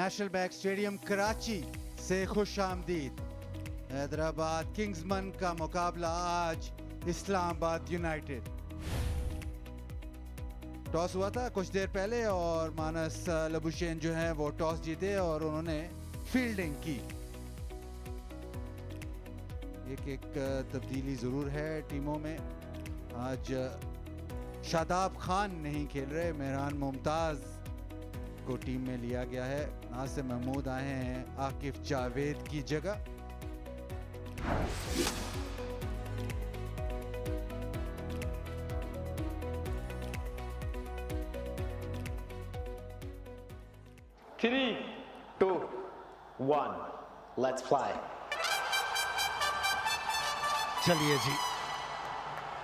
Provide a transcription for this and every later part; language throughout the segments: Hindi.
नेशनल बैंक स्टेडियम कराची से खुश आमदीद। हैदराबाद किंग्समैन का मुकाबला आज इस्लामाबाद यूनाइटेड। टॉस हुआ था कुछ देर पहले और मानस लबुशेन जो है वो टॉस जीते और उन्होंने फील्डिंग की। एक तब्दीली जरूर है टीमों में। आज शादाब खान नहीं खेल रहे, मेहरान मुमताज को टीम में लिया गया है। नासिर महमूद आए हैं आकिफ जावेद की जगह। Three, two, one, let's fly. चलिए जी,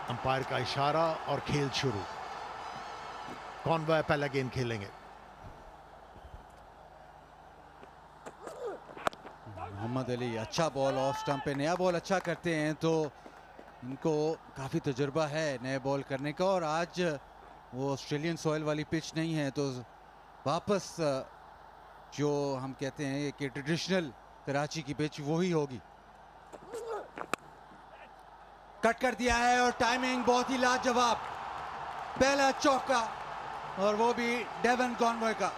अंपायर का इशारा और खेल शुरू। कौन वह पहला गेंद खेलेंगे? मोहम्मद अली अच्छा बॉल ऑफ स्टंप पे, नया बॉल अच्छा करते हैं तो इनको काफ़ी तजुर्बा है नए बॉल करने का। और आज वो ऑस्ट्रेलियन सॉइल वाली पिच नहीं है तो वापस जो हम कहते हैं कि ट्रेडिशनल कराची की पिच वही होगी। कट कर दिया है और टाइमिंग बहुत ही लाजवाब। पहला चौका और वो भी डेवन कॉनवॉय का।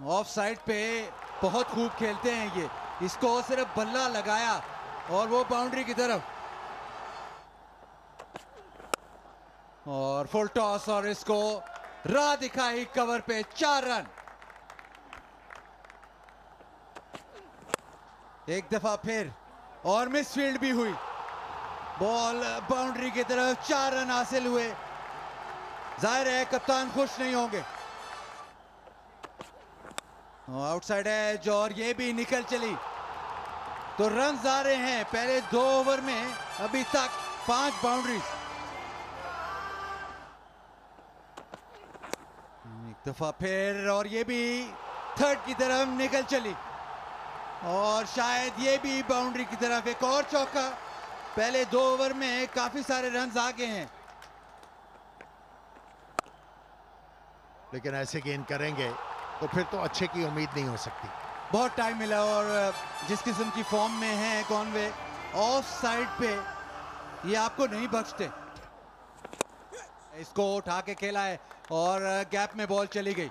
ऑफ साइड पे बहुत खूब खेलते हैं ये। इसको सिर्फ बल्ला लगाया और वो बाउंड्री की तरफ और फुल टॉस और इसको राह दिखाई कवर पे 4 रन। एक दफा फिर और मिसफील्ड भी हुई। बॉल बाउंड्री की तरफ 4 रन हासिल हुए। जाहिर है कप्तान खुश नहीं होंगे। आउटसाइड एज और ये भी निकल चली तो रन आ रहे हैं। पहले 2 ओवर में अभी तक 5 बाउंड्रीज। एक दफा फिर और ये भी थर्ड की तरफ निकल चली और शायद ये भी बाउंड्री की तरफ। एक और चौका। पहले 2 ओवर में काफी सारे रन आ गए हैं। लेकिन ऐसे गेंद करेंगे तो फिर तो अच्छे की उम्मीद नहीं हो सकती। बहुत टाइम मिला और जिस किस्म की फॉर्म में है कॉनवे, ऑफ साइड पे ये आपको नहीं बख्शते। इसको उठा के खेला है और गैप में बॉल चली गई।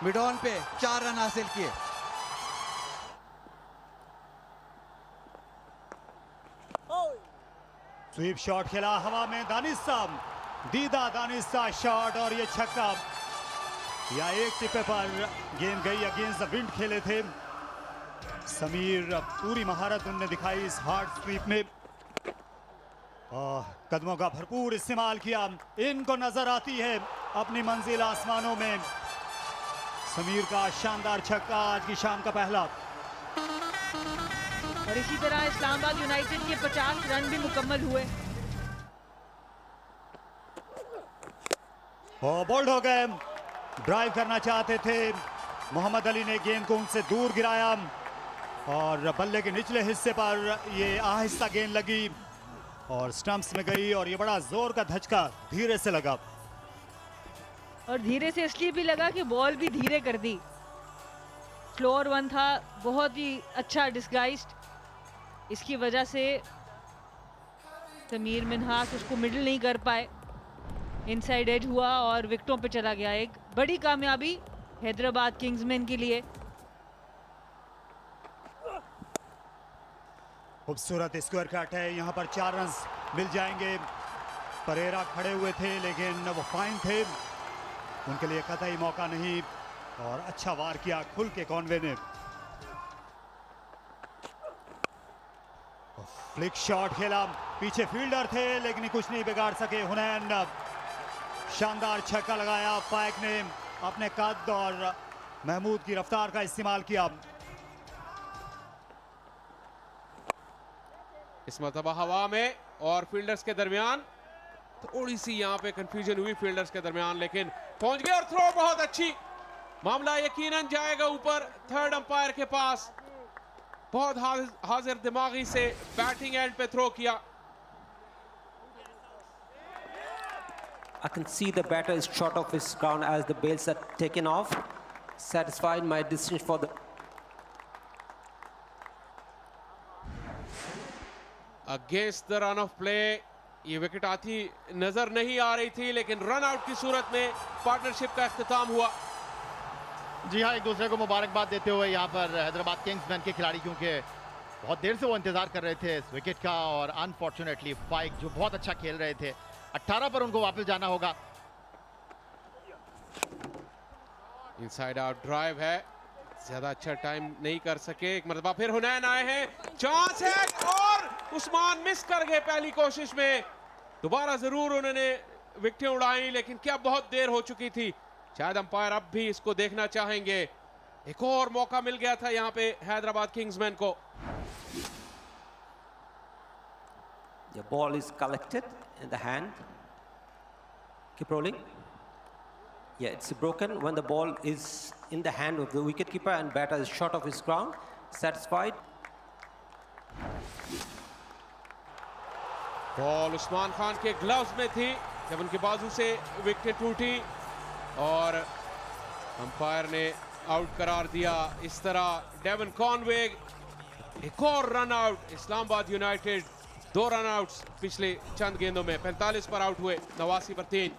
मिड ऑन पे 4 रन हासिल किए। स्वीप शॉट खेला हवा में, दानिशा दीदा दानिशा शॉट और ये छक्का। या एक टिप्पे पर गेंद गई अगेंस्ट द विंड खेले थे समीर। पूरी महारत उन्होंने दिखाई इस हार्ड स्वीप में। कदमों का भरपूर इस्तेमाल किया। इनको नजर आती है अपनी मंजिल आसमानों में। समीर का शानदार छक्का आज की शाम का पहला। और इसी तरह इस्लामाबाद यूनाइटेड के 50 रन भी मुकम्मल हुए। बोल्ड हो गए। ड्राइव करना चाहते थे, मोहम्मद अली ने गेंद को उनसे दूर गिराया और बल्ले के निचले हिस्से पर ये आहिस्ता गेंद लगी और स्टंप्स में गई और ये बड़ा जोर का धचका धीरे से लगा। और धीरे से इसलिए भी लगा कि बॉल भी धीरे कर दी। स्लोअर वन था, बहुत ही अच्छा डिस्गाइज्ड। इसकी वजह से समीर मिन्हास उसको मिडिल नहीं कर पाए। इनसाइड एज हुआ और विकेटों पे चला गया। एक बड़ी कामयाबी हैदराबाद किंग्समैन के लिए। खूबसूरत स्क्वायर कट है, यहाँ पर 4 रन मिल जाएंगे। परेरा खड़े हुए थे लेकिन वो फाइन थे, उनके लिए कतई मौका नहीं। और अच्छा वार किया खुल के कॉनवे ने। फ्लिक शॉट खेला, पीछे फील्डर थे लेकिन कुछ नहीं बिगाड़ सके हुनैन। शानदार छक्का लगाया। फाइक ने अपने कद और महमूद की रफ्तार का इस्तेमाल किया। इस मरतबा हवा में और फील्डर्स के दरमियान थोड़ी सी यहाँ पे कंफ्यूजन हुई फील्डर्स के दरमियान, लेकिन पहुंच गए और थ्रो बहुत अच्छी। मामला यकीनन जाएगा ऊपर थर्ड अंपायर के पास। बहुत हाजिर दिमागी से बैटिंग एंड पे थ्रो किया। I can see the batter is short of his ground as the bails are taken off. Satisfied my decision for the against the run of play ये विकेट आती नजर नहीं आ रही थी, लेकिन रन आउट की सूरत में पार्टनरशिप का इख्तिताम हुआ। जी हाँ, एक दूसरे को मुबारकबाद देते हुए यहाँ पर हैदराबाद किंग्समैन के खिलाड़ी, क्योंकि बहुत देर से वो इंतजार कर रहे थे इस विकेट का, और अनफॉर्चुनेटली फाइक जो बहुत अच्छा खेल रहे थे 18 पर उनको वापस जाना होगा। इनसाइड आउट ड्राइव है, ज्यादा अच्छा टाइम नहीं कर सके। एक मरतबा फिर हुनैन आए हैं, चांस है और उस्मान मिस कर गए पहली कोशिश में। दोबारा जरूर उन्होंने विकेटें उड़ाई, लेकिन क्या बहुत देर हो चुकी थी। शायद अंपायर अब भी इसको देखना चाहेंगे। एक और मौका मिल गया था यहाँ पे हैदराबाद किंग्समैन को। The ball is collected in the hand. Keep rolling. Yeah, it's broken when the ball is in the hand of the wicketkeeper and batter is short of his ground. Satisfied. Ball Usman Khan के ग्लव्स में थी जब उनके बाजू से विकेट टूटी और अंपायर ने आउट करार दिया। इस तरह डेवन कॉनवे एक और run out. Islamabad United 2 run outs पिछले चंद गेंदों में, 45 पर आउट हुए, 89 पर 3।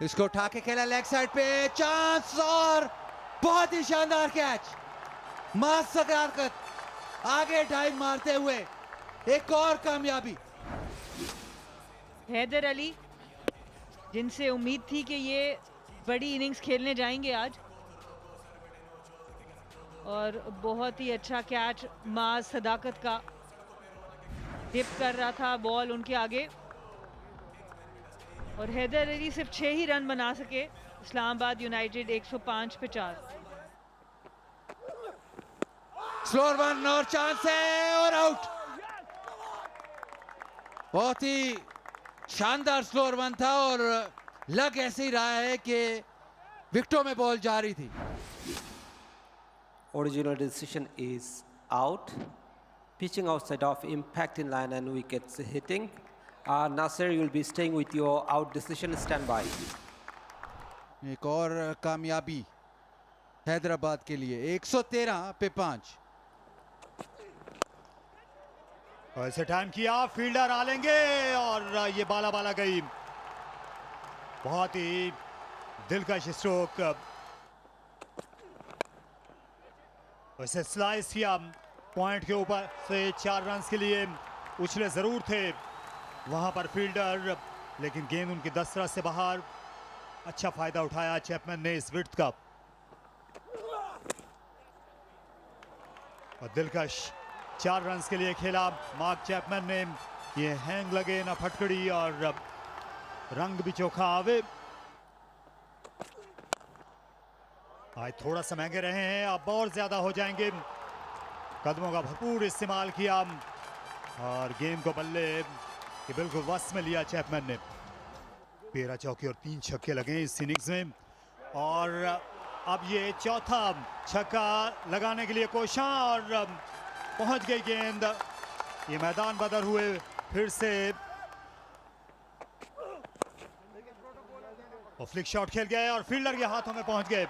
इसको उठा के खेला लेग साइड पे, चांस और बहुत ही शानदार कैच। मास सकारात्मक आगे डाइव मारते हुए एक और कामयाबी। हैदर अली, जिनसे उम्मीद थी कि ये बड़ी इनिंग्स खेलने जाएंगे आज, और बहुत ही अच्छा कैच माज सदाकत का, डिप कर रहा था बॉल उनके आगे, और हैदर अली सिर्फ 6 ही रन बना सके। इस्लामाबाद यूनाइटेड 105 पे 4। स्लोअर वन और चांस है और आउट। बहुत ही शानदार स्लोअर वन था और लग ऐसे ही रहा है कि विकेटों में बॉल जा रही थी। Original decision is out. Pitching outside off, impact in line and wickets hitting. Nasser, you will be staying with your out decision. Stand by. एक और कामयाबी हैदराबाद के लिए, 113 पे 5। ऐसे टाइम किया, फील्डर आ लेंगे और ये बाला बाला गई। बहुत ही दिलकश स्ट्रोक। वैसे स्लाइस किया पॉइंट के ऊपर से 4 रन के लिए उछले जरूर थे वहां पर फील्डर, लेकिन गेंद उनकी 10 रन से बाहर। अच्छा फायदा उठाया चैपमैन ने इस विड्थ का, और दिलकश 4 रन के लिए खेला मार्क चैपमैन ने। ये हैंग लगे ना फटकड़ी और रंग भी चोखा आवे। आज थोड़ा सा महंगे रहे हैं, अब और ज्यादा हो जाएंगे। कदमों का भरपूर इस्तेमाल किया और गेंद को बल्ले के बिल्कुल वश में लिया चैपमैन ने। 13 चौके और 3 छक्के लगे इस इनिंग्स में, और अब ये चौथा छक्का लगाने के लिए कोशिश, और पहुंच गई गेंद। ये मैदान बदर हुए फिर से, और फ्लिक शॉट खेल गए और फील्डर के हाथों में पहुंच गए।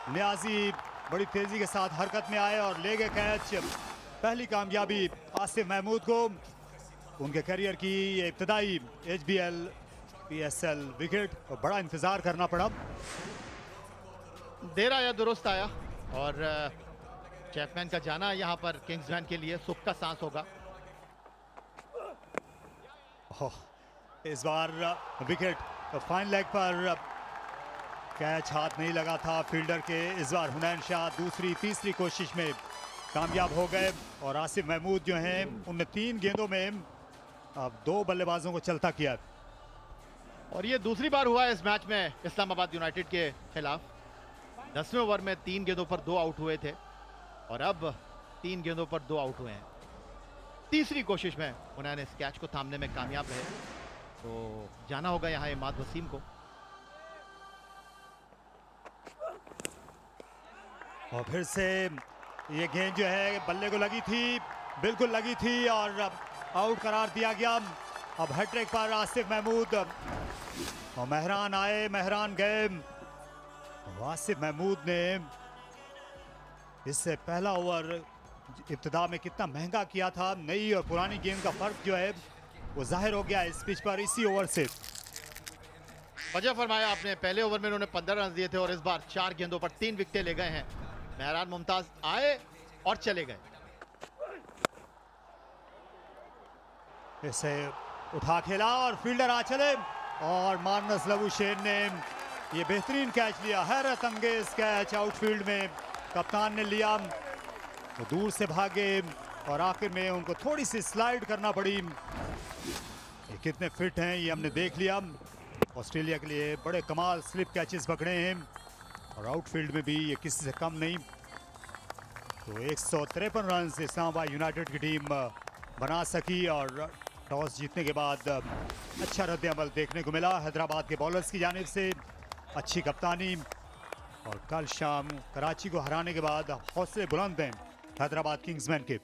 नियाजी बड़ी तेजी के साथ हरकत में आए और ले गए कैच। पहली कामयाबी आसिफ महमूद को, उनके करियर की ये इब्तदाई HBL PSL विकेट, और बड़ा इंतजार करना पड़ा। देर आया दुरुस्त आया, और चैपमैन का जाना यहाँ पर किंग्समैन के लिए सुख का सांस होगा। इस बार विकेट फाइन लेग पर कैच हाथ नहीं लगा था फील्डर के। इस बार हुनैन शाह दूसरी तीसरी कोशिश में कामयाब हो गए, और आसिफ महमूद जो हैं उनने 3 गेंदों में अब 2 बल्लेबाजों को चलता किया। और ये दूसरी बार हुआ है इस मैच में इस्लामाबाद यूनाइटेड के खिलाफ। 10वें ओवर में 3 गेंदों पर 2 आउट हुए थे, और अब 3 गेंदों पर 2 आउट हुए हैं। तीसरी कोशिश में उन्होंने इस कैच को थामने में कामयाब रहे, तो जाना होगा यहाँ इमाद वसीम को। और फिर से ये गेंद जो है बल्ले को लगी थी, बिल्कुल लगी थी, और आउट करार दिया गया। अब हैट्रिक पर आसिफ महमूद और मेहरान आए, मेहरान गए। आसिफ महमूद ने इससे पहला ओवर इब्तिदा में कितना महंगा किया था, नई और पुरानी गेंद का फर्क जो है वो जाहिर हो गया इस पिच पर इसी ओवर से। वजह फरमाया आपने, पहले ओवर में उन्होंने 15 रन दिए थे और इस बार 4 गेंदों पर 3 विकेटें ले गए हैं। मेहरान मुमताज आए और चले गए। इसे उठा खेला और फील्डर आ चले और मार्नस लबुशेन ने ये बेहतरीन कैच लिया, हैरत अंगेज कैच आउटफील्ड में कप्तान ने लिया। वो दूर से भागे और आखिर में उनको थोड़ी सी स्लाइड करना पड़ी। ये कितने फिट हैं ये हमने देख लिया। ऑस्ट्रेलिया के लिए बड़े कमाल स्लिप कैचेस पकड़े हैं और आउटफील्ड में भी ये किसी से कम नहीं। तो 153 रन से इस्लामाबाद यूनाइटेड की टीम बना सकी और टॉस जीतने के बाद अच्छा रद्द-ए-अमल देखने को मिला हैदराबाद के बॉलर्स की जानिब से। अच्छी कप्तानी और कल शाम कराची को हराने के बाद हौसले बुलंद हैं हैदराबाद किंग्समैन के।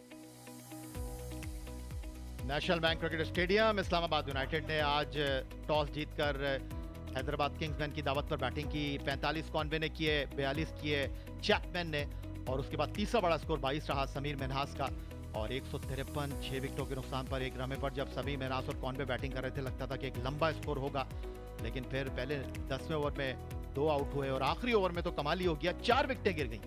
National bank cricket stadium Islamabad United ने आज टॉस जीतकर हैदराबाद किंग्समैन की दावत पर बैटिंग की। 45 कॉनवे ने किए, 42 किए चैपमैन ने और उसके बाद तीसरा बड़ा स्कोर 22 रहा समीर मिन्हास का और 153 6 विकेटों के नुकसान पर एक रमे पर जब समीर मिन्हास और कॉनवे बैटिंग कर रहे थे लगता था कि एक लंबा स्कोर होगा, लेकिन फिर पहले 10वें ओवर में 2 आउट हुए और आखिरी ओवर में तो कमाल ही हो गया, 4 विकेटें गिर गई।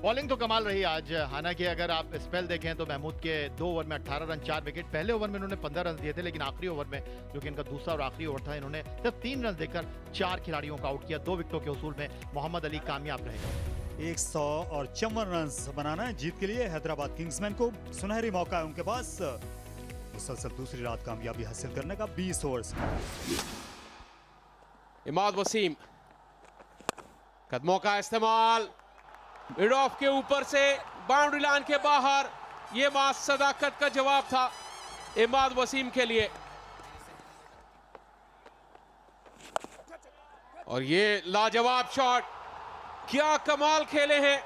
बॉलिंग तो कमाल रही आज, हालांकि अगर आप स्पेल देखें तो महमूद के 2 ओवर में 18 रन 4 विकेट। पहले ओवर में इन्होंने 15 रन दिए थे, लेकिन आखिरी ओवर में जो कि इनका दूसरा और आखिरी ओवर था इन्होंने सिर्फ 3 रन देकर 4 खिलाड़ियों को आउट किया। 2 विकेटों के उसूल में मोहम्मद अली कामयाब रहे। 154 रन बनाना है जीत के लिए हैदराबाद किंग्समैन को। सुनहरी मौका है उनके पास मुसलसल दूसरी रात कामयाबी हासिल करने का 20 ओवर्स। इमाद वसीम कदमों का इस्तेमाल मिड ऑफ के ऊपर से बाउंड्री लाइन के बाहर, ये मास सदाकत का जवाब था इमाद वसीम के लिए। और ये लाजवाब शॉट, क्या कमाल खेले हैं।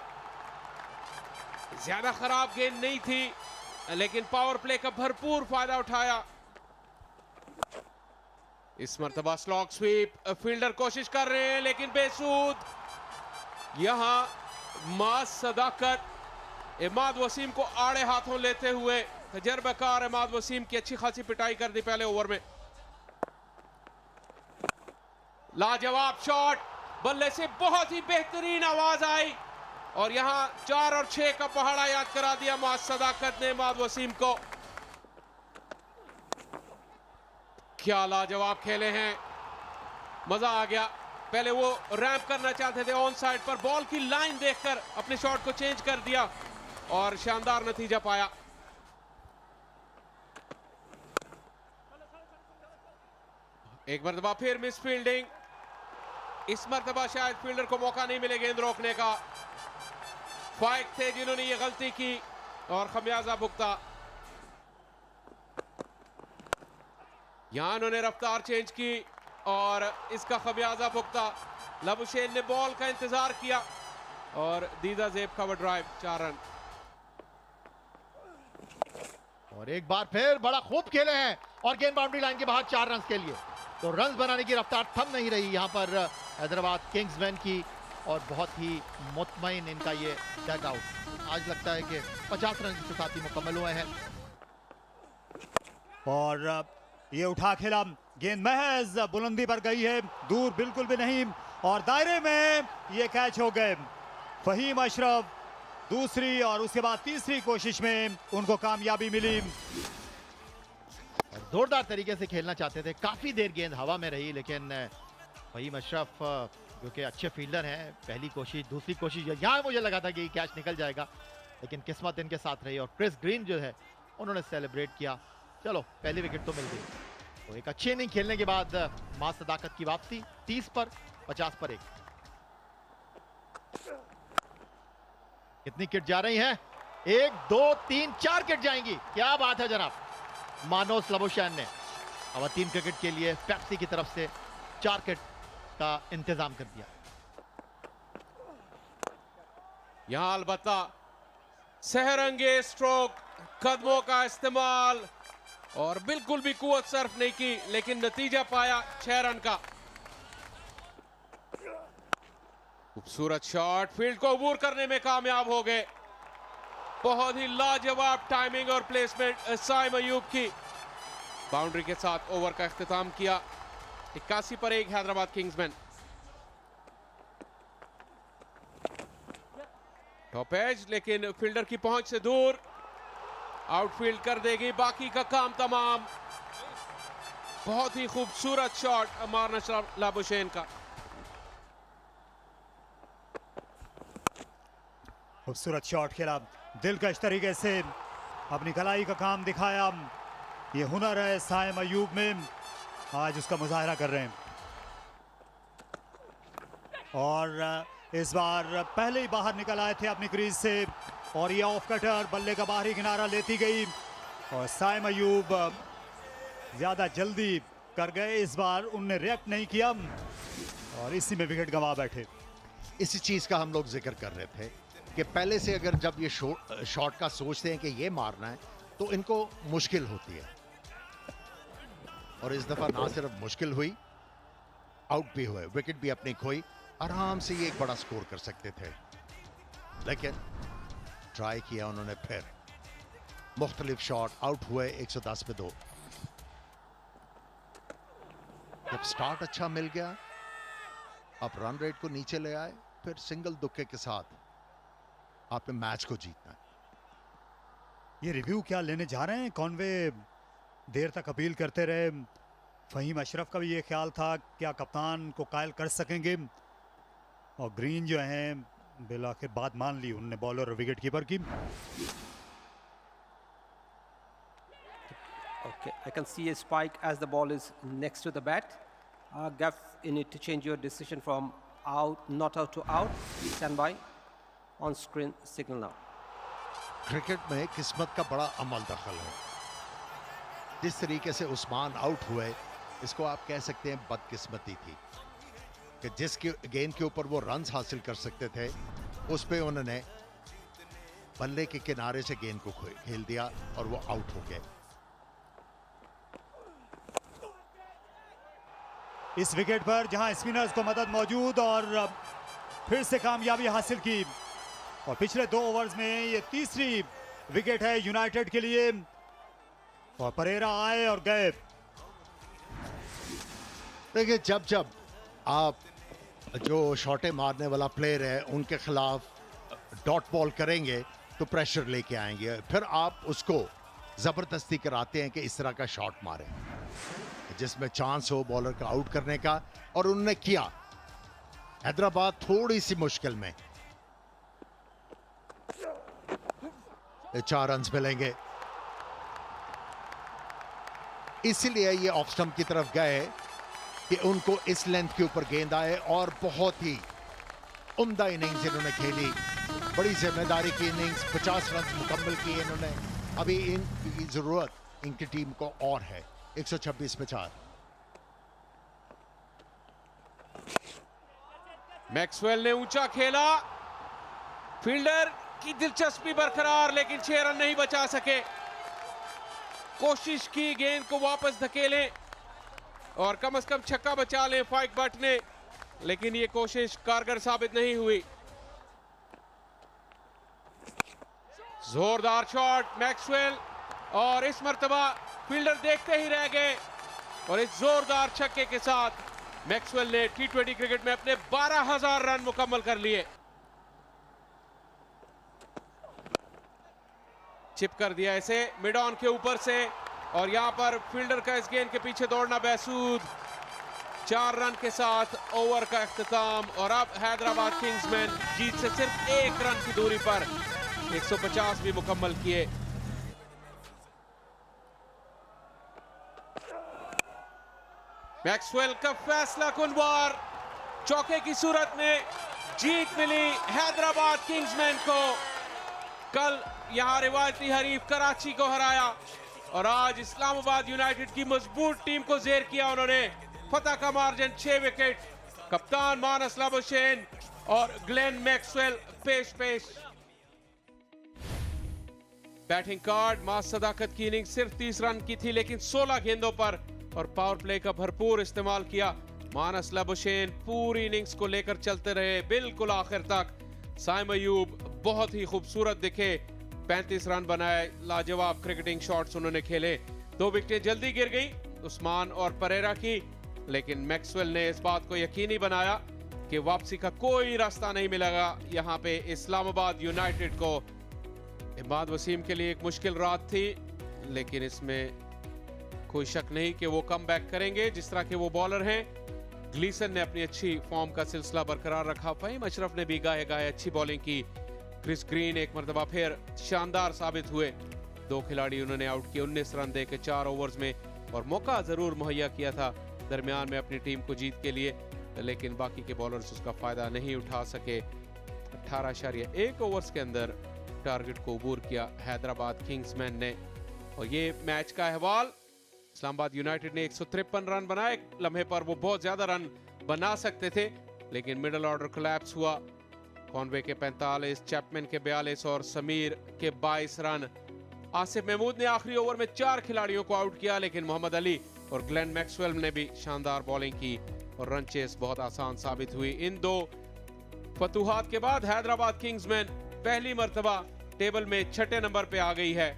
ज्यादा खराब गेंद नहीं थी लेकिन पावर प्ले का भरपूर फायदा उठाया। इस मर्तबा स्लॉग स्वीप, फील्डर कोशिश कर रहे हैं लेकिन बेसूद। यहां मास सदाकत इमाद वसीम को आड़े हाथों लेते हुए तजर्बाकार इमाद वसीम की अच्छी खासी पिटाई कर दी पहले ओवर में। लाजवाब शॉट, बल्ले से बहुत ही बेहतरीन आवाज आई और यहां 4 और 6 का पहाड़ा याद करा दिया मास सदाकत ने इमाद वसीम को। क्या लाजवाब खेले हैं, मजा आ गया। पहले वो रैंप करना चाहते थे ऑन साइड पर, बॉल की लाइन देखकर अपने शॉट को चेंज कर दिया और शानदार नतीजा पाया। एक मरतबा फिर मिस फील्डिंग, इस मरतबा शायद फील्डर को मौका नहीं मिले गेंद रोकने का। फाइक थे जिन्होंने ये गलती की और खमियाजा भुगता। यहां उन्होंने रफ्तार चेंज की और इसका खमियाजा भुगता। लबुशेन ने बॉल का इंतजार किया और दीदा जेब कवर ड्राइव 4 रन। और एक बार फिर बड़ा खूब खेले हैं और गेंद बाउंड्री लाइन के बाहर 4 रन के लिए। तो रन बनाने की रफ्तार थम नहीं रही यहां पर हैदराबाद किंग्समैन की और बहुत ही मुतमईन इनका ये डग आउट। आज लगता है कि 50 रन के साथ ही मुकम्मल हुए हैं। और ये उठा खेला, गेंद महज बुलंदी पर गई है, दूर बिल्कुल भी नहीं और दायरे में ये कैच हो गए। फहीम अशरफ दूसरी और उसके बाद तीसरी कोशिश में उनको कामयाबी मिली। जोरदार तरीके से खेलना चाहते थे, काफी देर गेंद हवा में रही, लेकिन फहीम अशरफ जो कि अच्छे फील्डर हैं, पहली कोशिश दूसरी कोशिश यहाँ मुझे लगा था कि कैच निकल जाएगा, लेकिन किस्मत इनके साथ रही और क्रिस ग्रीन जो है उन्होंने सेलिब्रेट किया। चलो पहली विकेट तो मिल गई। तो एक अच्छे इनिंग खेलने के बाद मास सदाकत की वापसी 30 पर 50 पर 1। कितनी किट जा रही हैं? 1 2 3 4 किट जाएंगी। क्या बात है जनाब, मानोस लबुशेन ने खवातीन क्रिकेट के लिए पेप्सी की तरफ से 4 किट का इंतजाम कर दिया। यहां अलबत्ता सहरंगे स्ट्रोक, कदमों का इस्तेमाल और बिल्कुल भी कुवत सर्फ नहीं की, लेकिन नतीजा पाया 6 रन का। खूबसूरत शॉट, फील्ड को अबूर करने में कामयाब हो गए। बहुत ही लाजवाब टाइमिंग और प्लेसमेंट साइम अयूब की। बाउंड्री के साथ ओवर का इख्तिताम किया। 81 पर 1 हैदराबाद किंग्समैन। टॉप एज, लेकिन फील्डर की पहुंच से दूर। आउटफील्ड कर देगी बाकी का काम तमाम। बहुत ही खूबसूरत शॉट अमार नशर लाबुशेन का। खूबसूरत शॉट खेला, दिलकश तरीके से अपनी कलाई का काम दिखाया। ये हुनर है साइम अयूब में, आज उसका मुजाहरा कर रहे हैं। और इस बार पहले ही बाहर निकल आए थे अपनी क्रीज से, और ये ऑफ कटर बल्ले का बाहरी किनारा लेती गई और साइम अयूब ज्यादा जल्दी कर गए। इस बार उनने रिएक्ट नहीं किया और इसी में विकेट गंवा बैठे। इसी चीज का हम लोग जिक्र कर रहे थे कि पहले से अगर जब ये शॉट का सोचते हैं कि ये मारना है तो इनको मुश्किल होती है, और इस दफा ना सिर्फ मुश्किल हुई, आउट भी हुए, विकेट भी अपनी खोई। आराम से ये एक बड़ा स्कोर कर सकते थे, लेकिन ट्राई किया उन्होंने फिर। मुख्तलिफ शॉट, आउट हुए 110 पे 2। जब स्टार्ट अच्छा मिल गया, आप रन रेट को नीचे ले आए, फिर सिंगल दुक्के के साथ आपने मैच को जीतना है। ये रिव्यू क्या लेने जा रहे हैं? कॉनवे देर तक अपील करते रहे। फहीम अशरफ का भी ये ख्याल था क्या कप्तान को कायल कर सकेंगे, और ग्रीन जो हैं बिल आखिर बात मान ली उनने बॉलर और विकेट कीपर की। Okay, I can see a spike as the ball is next to the bat. Gaff, you need to change your decision from out, not out to out. Stand by. On screen signal now. Cricket में किस्मत का बड़ा अमल दखल है। जिस तरीके से उस्मान आउट हुए, इसको आप कह सकते हैं बदकिस्मती थी कि जिस गेंद के ऊपर वो रन्स हासिल कर सकते थे, उस पे उन्होंने बल्ले के किनारे से गेंद को खेल दिया और वो आउट हो गए। इस विकेट पर जहां स्पिनर्स को मदद मौजूद और फिर से कामयाबी हासिल की, और पिछले 2 ओवर्स में ये तीसरी विकेट है यूनाइटेड के लिए, और परेरा आए और गए। देखिए, जब जब आप जो शॉटे मारने वाला प्लेयर है उनके खिलाफ डॉट बॉल करेंगे तो प्रेशर लेके आएंगे, फिर आप उसको जबरदस्ती कराते हैं कि इस तरह का शॉट मारे जिसमें चांस हो बॉलर का आउट करने का, और उन्होंने किया। हैदराबाद थोड़ी सी मुश्किल में, 4 रन्स मिलेंगे, इसीलिए ये ऑफ स्टंप की तरफ गए कि उनको इस लेंथ के ऊपर गेंद आए, और बहुत ही उम्दा इनिंग्स इन्होंने खेली, बड़ी जिम्मेदारी की इनिंग्स, 50 रन मुकम्मल किए इन्होंने। अभी इनकी जरूरत इनकी टीम को और है। 126 पे 4। मैक्सवेल ने ऊंचा खेला, फील्डर की दिलचस्पी बरकरार, लेकिन 6 रन नहीं बचा सके। कोशिश की गेंद को वापस धकेलें और कम से कम छक्का बचा लें फाइक बट ने, लेकिन ये कोशिश कारगर साबित नहीं हुई। जोरदार शॉट मैक्सवेल, और इस मर्तबा फील्डर देखते ही रह गए, और इस जोरदार छक्के के साथ मैक्सवेल ने T20 क्रिकेट में अपने 12,000 रन मुकम्मल कर लिए। चिप कर दिया इसे मिड ऑन के ऊपर से, और यहां पर फील्डर का इस गेंद के पीछे दौड़ना बेसूद। 4 रन के साथ ओवर का इख्तिताम, और अब हैदराबाद किंग्समैन जीत से सिर्फ 1 रन की दूरी पर 150 भी मुकम्मल किए। मैक्सवेल का फैसला कुनवार, चौके की सूरत में जीत मिली हैदराबाद किंग्समैन को। कल यहां रिवायती हरीफ कराची को हराया, और आज इस्लामाबाद यूनाइटेड की मजबूत टीम को जेर किया उन्होंने। फतह का मार्जिन 6 विकेट। कप्तान मानस लाबुशेन और ग्लेन मैक्सवेल पेश। बैटिंग कार्ड मास सदाकत की इनिंग सिर्फ 30 रन की थी, लेकिन 16 गेंदों पर और पावर प्ले का भरपूर इस्तेमाल किया। मानस लबुशेन पूरी इनिंग्स को लेकर चलते रहे बिल्कुल आखिर तक। साइम अयूब बहुत ही खूबसूरत दिखे, 35 रन बनाए, लाजवाब क्रिकेटिंग शॉट्स उन्होंने खेले। 2 विकेटें जल्दी गिर गई उस्मान और परेरा की, लेकिन मैक्सवेल ने इस बात को यकीनी बनाया कि वापसी का कोई रास्ता नहीं मिलेगा यहाँ पे इस्लामाबाद यूनाइटेड को। इमाद वसीम के लिए एक मुश्किल रात थी, लेकिन इसमें कोई शक नहीं कि वो कम बैक करेंगे जिस तरह के वो बॉलर हैं। ग्लीसन ने अपनी अच्छी फॉर्म का सिलसिला बरकरार रखा, फहीम अशरफ ने भी गाहे गाहे अच्छी बॉलिंग की। क्रिस ग्रीन एक मरतबा फिर शानदार साबित हुए, 2 खिलाड़ी उन्होंने आउट किए 19 रन देके 4 ओवर्स में, और मौका जरूर मुहैया किया था दरमियान में अपनी टीम को जीत के लिए, लेकिन बाकी के बॉलर्स उसका फायदा नहीं उठा सके। 18.1 ओवर्स के अंदर टारगेट को अबूर किया हैदराबाद किंग्समैन ने। और ये मैच का अहवाल, इस्लामाबाद यूनाइटेड ने 153 रन बनाए। एक लम्हे पर वो बहुत ज्यादा रन बना सकते थे, लेकिन मिडिल ऑर्डर कोलैप्स हुआ। कॉनवे के 45, चैपमैन के 42 और समीर के 22 रन। आसिफ महमूद ने आखिरी ओवर में 4 खिलाड़ियों को आउट किया, लेकिन मोहम्मद अली और ग्लेन मैक्सवेल ने भी शानदार बॉलिंग की और रन चेस बहुत आसान साबित हुई। इन 2 फतूहात के बाद हैदराबाद किंग्समैन पहली मर्तबा टेबल में 6ठे नंबर पे आ गई है।